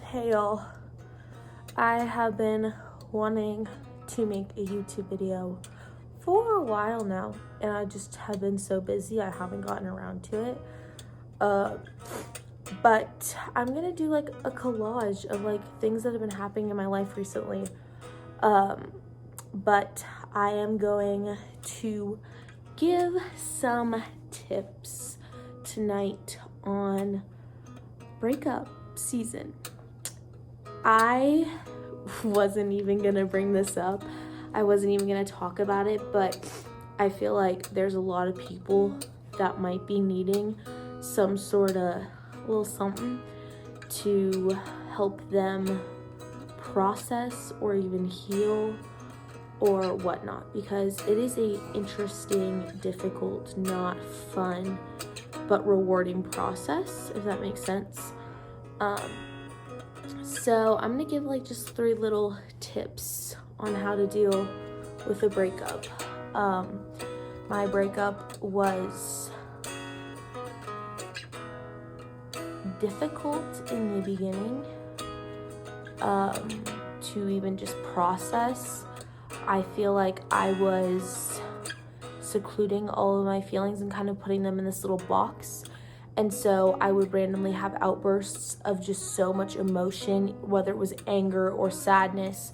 Hey y'all, I have been wanting to make a YouTube video for a while now, and I just have been so busy I haven't gotten around to it. But I'm gonna do like a collage of like things that have been happening in my life recently. But I am going to give some tips tonight on breakup season. I wasn't even gonna bring this up. I wasn't even gonna talk about it, but I feel like there's a lot of people that might be needing some sort of little something to help them process or even heal or whatnot, because it is a interesting, difficult, not fun, but rewarding process, if that makes sense. So I'm gonna give like just 3 little tips on how to deal with a breakup. My breakup was difficult in the beginning to even just process. I feel like I was secluding all of my feelings and kind of putting them in this little box. And so I would randomly have outbursts of just so much emotion, whether it was anger or sadness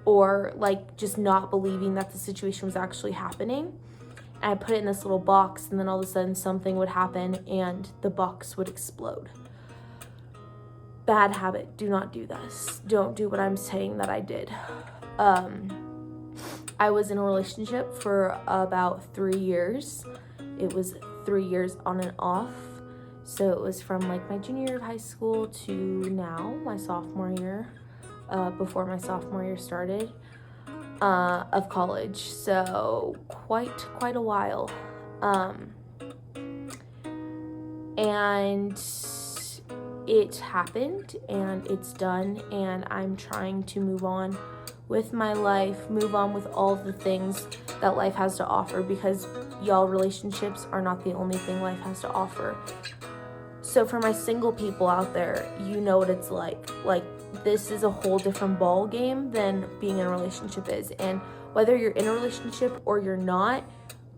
or like just not believing that the situation was actually happening. And I put it in this little box, and then all of a sudden something would happen and the box would explode. Bad habit. Do not do this. Don't do what I'm saying that I did. I was in a relationship for about 3 years. It was 3 years on and off. So it was from like my junior year of high school to now, my sophomore year, before my sophomore year started, of college. So quite a while. And it happened and it's done, and I'm trying to move on with my life, move on with all the things that life has to offer, because y'all, relationships are not the only thing life has to offer. So for my single people out there, you know what it's like. Like, this is a whole different ball game than being in a relationship is. And whether you're in a relationship or you're not,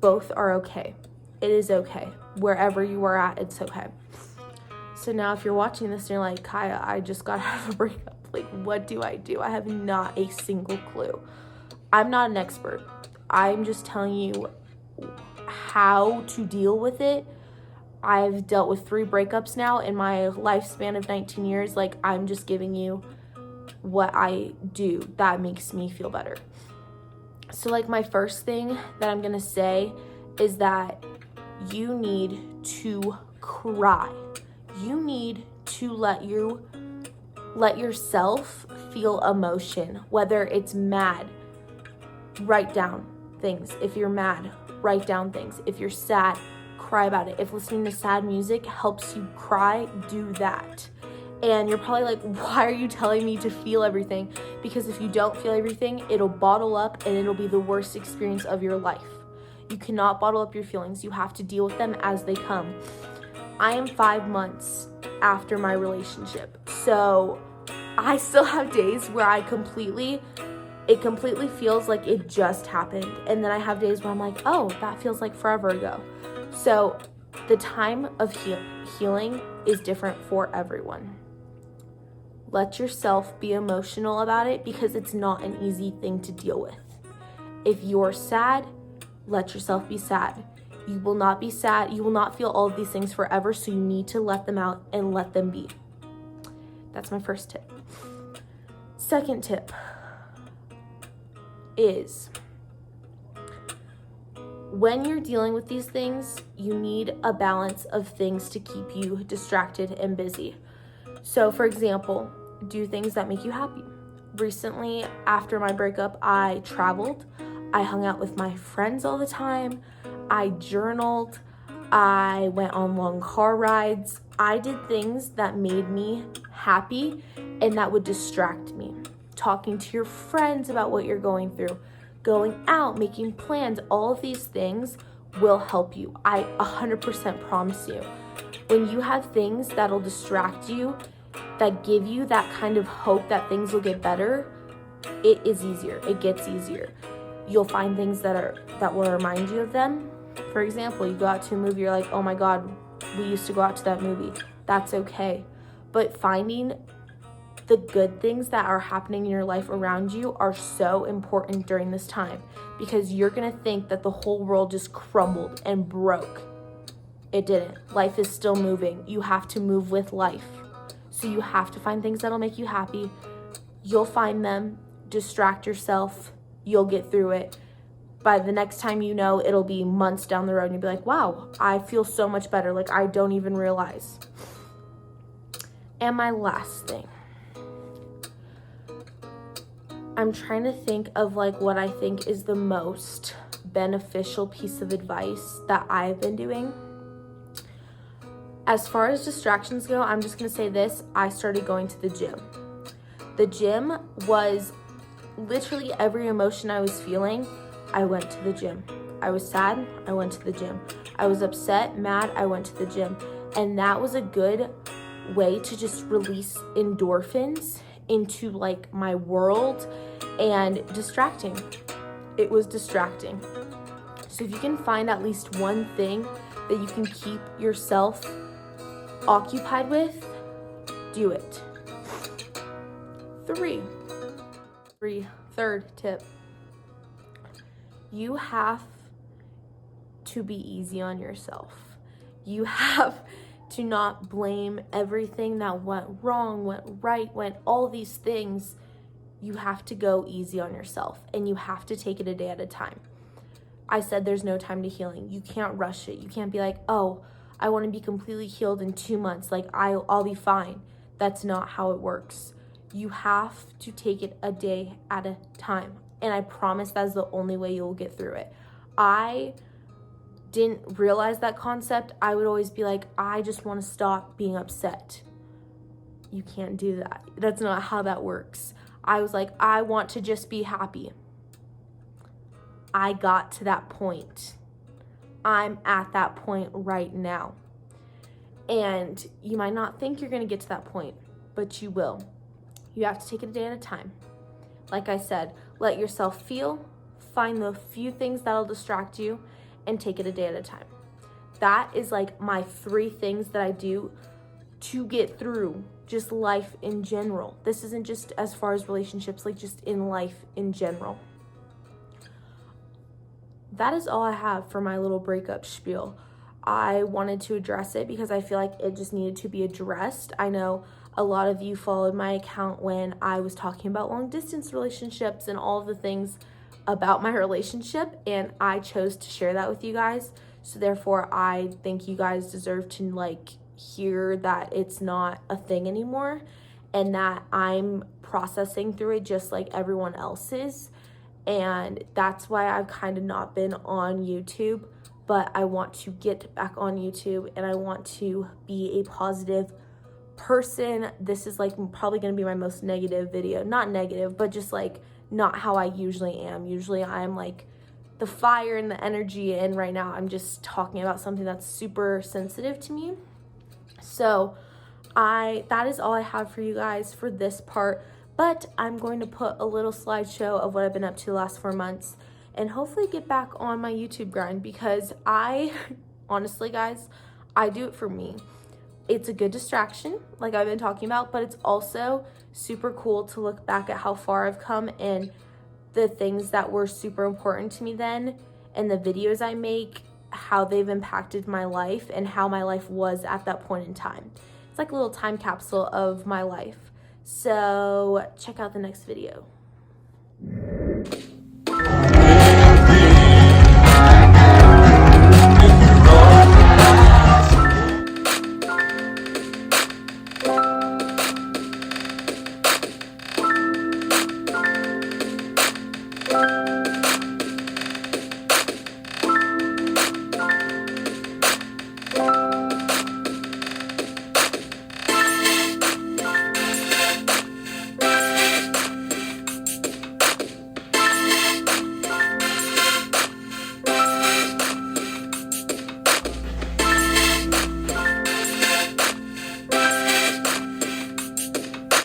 both are okay. It is okay. Wherever you are at, it's okay. So now if you're watching this and you're like, Kaya, I just got out of a breakup. Like, what do? I have not a single clue. I'm not an expert. I'm just telling you how to deal with it. I've dealt with 3 breakups now in my lifespan of 19 years. Like, I'm just giving you what I do that makes me feel better. So, like, my first thing that I'm gonna say is that you need to cry. You need to let yourself feel emotion, whether it's mad, write down things. If you're mad, write down things. If you're sad, cry about it. If listening to sad music helps you cry, do that. And you're probably like, why are you telling me to feel everything? Because if you don't feel everything, it'll bottle up and it'll be the worst experience of your life. You cannot bottle up your feelings. You have to deal with them as they come. I am 5 months after my relationship, so I still have days where it completely feels like it just happened. And then I have days where I'm like, oh, that feels like forever ago. So the time of healing is different for everyone. Let yourself be emotional about it, because it's not an easy thing to deal with. If you're sad, let yourself be sad. You will not be sad. You will not feel all of these things forever, so you need to let them out and let them be. That's my first tip. Second tip is, when you're dealing with these things, you need a balance of things to keep you distracted and busy. So, for example, do things that make you happy. Recently, after my breakup, I traveled. I hung out with my friends all the time. I journaled. I went on long car rides. I did things that made me happy and that would distract me. Talking to your friends about what you're going through, going out, making plans, all of these things will help you. I 100% promise you. When you have things that'll distract you, that give you that kind of hope that things will get better, it is easier. It gets easier. You'll find things that will remind you of them. For example, you go out to a movie, you're like, oh my God, we used to go out to that movie. That's okay. But finding the good things that are happening in your life around you are so important during this time, because you're gonna think that the whole world just crumbled and broke. It didn't. Life is still moving. You have to move with life. So you have to find things that'll make you happy. You'll find them, distract yourself, you'll get through it. By the next time you know, it'll be months down the road and you'll be like, wow, I feel so much better. Like, I don't even realize. And my last thing, I'm trying to think of like what I think is the most beneficial piece of advice that I've been doing. As far as distractions go, I'm just gonna say this: I started going to the gym. The gym was literally every emotion I was feeling, I went to the gym. I was sad, I went to the gym. I was upset, mad, I went to the gym. And that was a good way to just release endorphins into like my world and distracting. It was distracting. So if you can find at least one thing that you can keep yourself occupied with, do it. Third tip. You have to be easy on yourself. You have to not blame everything that went wrong, went right, went all these things. You have to go easy on yourself, and you have to take it a day at a time. I said there's no time to healing. You can't rush it. You can't be like, oh, I want to be completely healed in 2 months. Like, I'll be fine. That's not how it works. You have to take it a day at a time. And I promise that's the only way you'll get through it. I didn't realize that concept. I would always be like, I just want to stop being upset. You can't do that. That's not how that works. I was like, I want to just be happy. I got to that point. I'm at that point right now. And you might not think you're going to get to that point, but you will. You have to take it a day at a time. Like I said, let yourself feel, find the few things that'll distract you, and take it a day at a time. That is like my 3 things that I do to get through just life in general. This isn't just as far as relationships, like just in life in general. That is all I have for my little breakup spiel. I wanted to address it because I feel like it just needed to be addressed. I know a lot of you followed my account when I was talking about long distance relationships and all of the things about my relationship, and I chose to share that with you guys. So therefore, I think you guys deserve to like hear that it's not a thing anymore, and that I'm processing through it just like everyone else is. And that's why I've kind of not been on YouTube, but I want to get back on YouTube, and I want to be a positive person. This is like probably going to be my most negative video. Not negative, but just like not how I usually am. Usually I'm like the fire and the energy, and right now I'm just talking about something that's super sensitive to me. So that is all I have for you guys for this part, but I'm going to put a little slideshow of what I've been up to the last 4 months and hopefully get back on my YouTube grind, because honestly guys, I do it for me. It's a good distraction, like I've been talking about, but it's also super cool to look back at how far I've come and the things that were super important to me then, and the videos I make, how they've impacted my life and how my life was at that point in time. It's like a little time capsule of my life. So check out the next video.